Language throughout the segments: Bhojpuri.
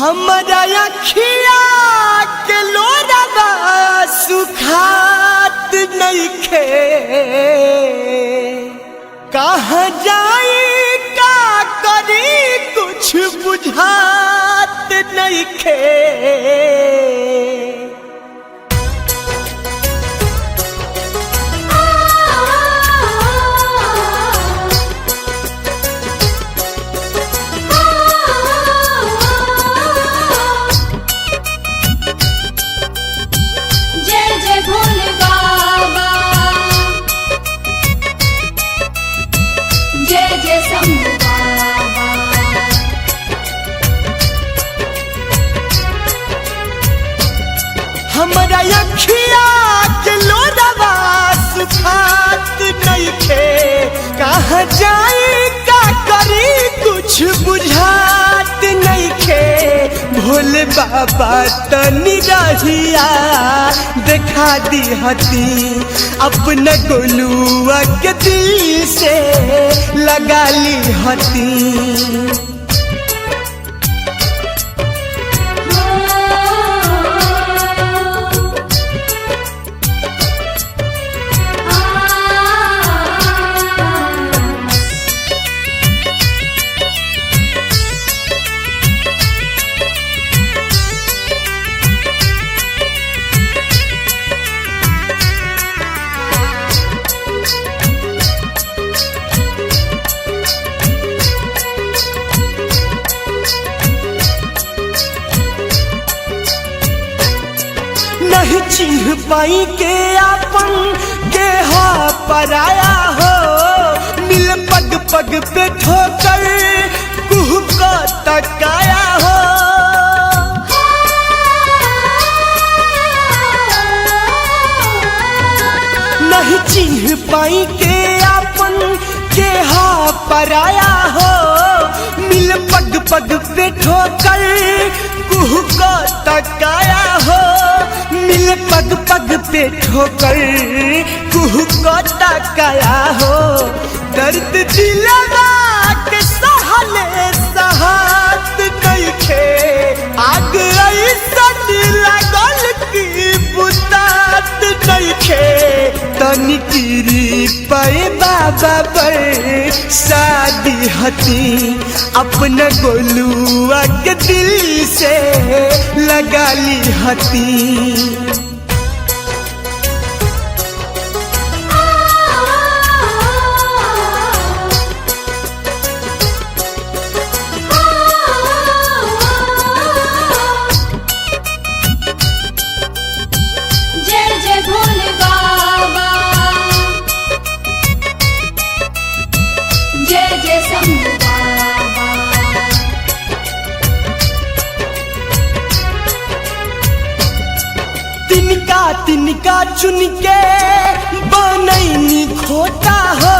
हमरा अखिया के लोरवा सुखात नइखे। कहाँ जाई का करी कुछ बुझात नइखे। हमरा अखिया के लोरवा सुखात नइखे। कहाँ जाई का करी कुछ बुझात नइखे। भोले बाबा तनी रहिया देखा दिहती अपने गोलुआ के दिल से लगा ली हती। नहीं चिन्ह पाई के आपन के हा पराया हो। मिल पग पग पे ठोकर कुह का तकाया हो। नहीं चिन्ह पाई के आपन के हा पराया हो। मिल पग पग पे ठोकर कुह का तकाया हो। मिल पग पग पे ठोकर कुह को तकाया हो। दर्द दिलवा के सहले सहात नइखे। आग ऐसन लागल की बुतात नइखे। तनी गिरी पे बाबा पर शादी हती अपना गोलुआ के दिल से लगा ली हती। तिनका चुन के बनैनी खोता हो।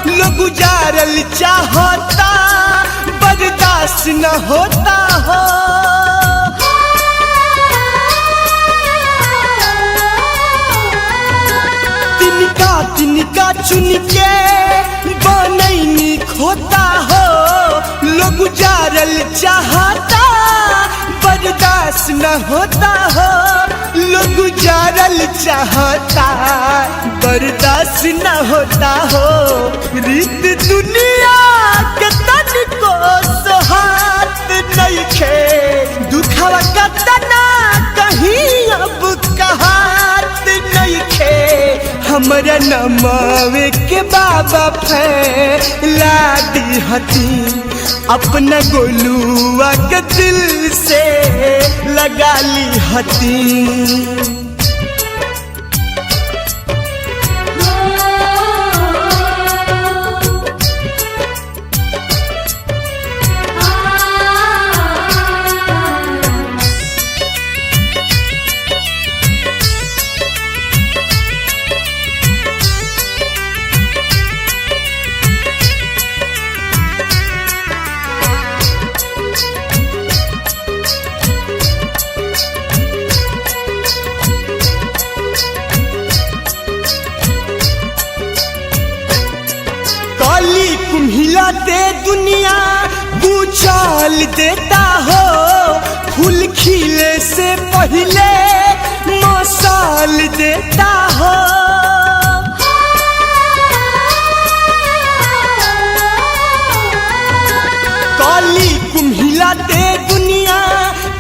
लोग गुजारल चाहता बर्दाश्त न होता हो। तिनका चुन के बनैनी खोता हो। लोग गुजारल चाहता बर्दाश्त न होता हो। लोग गुजारल चाहता बर्दाश्त न होता हो। रीत दुनिया के तनिको सोहात नइखे। दुखवा कतना कहीं अब कहात नइखे। हमरा नमावे के बाबा फैला दी हती अपना गोलुआ के दिल से लगा ली हती। कुम्हिलाते दुनिया कुचल देता हो। देता हो। काली कुम्हिलाते दुनिया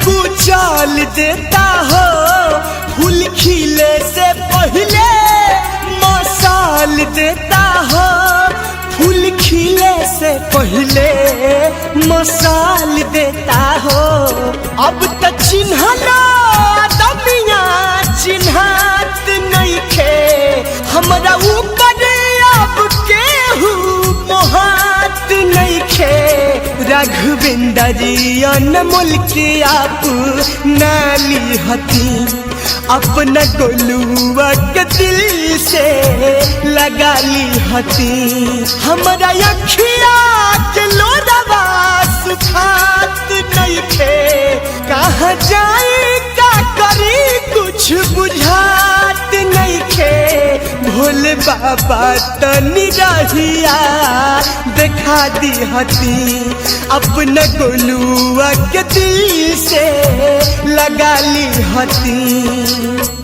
कुचल देता हो। फूल खिले से पहले मसाल देता हो। फूल खिले से पहले मसाल देता हो। अब त चिन्हला दमिया चिन्हात नहीं खे हमरा ऊपर अब केहू मोहात नहीं खे। राघवेंद्र अनमोल के आप नाली हती अपना गोलुआ के दिल से लगा ली हती। हमारा अखिया के लोरवा सुखात नहीं खे कहाँ जाए का करी कुछ बुझात नहीं खे। भोले बाबा तनी रहिया देखा दी हती अपना गोलुआ के दिल से लगा ली हती।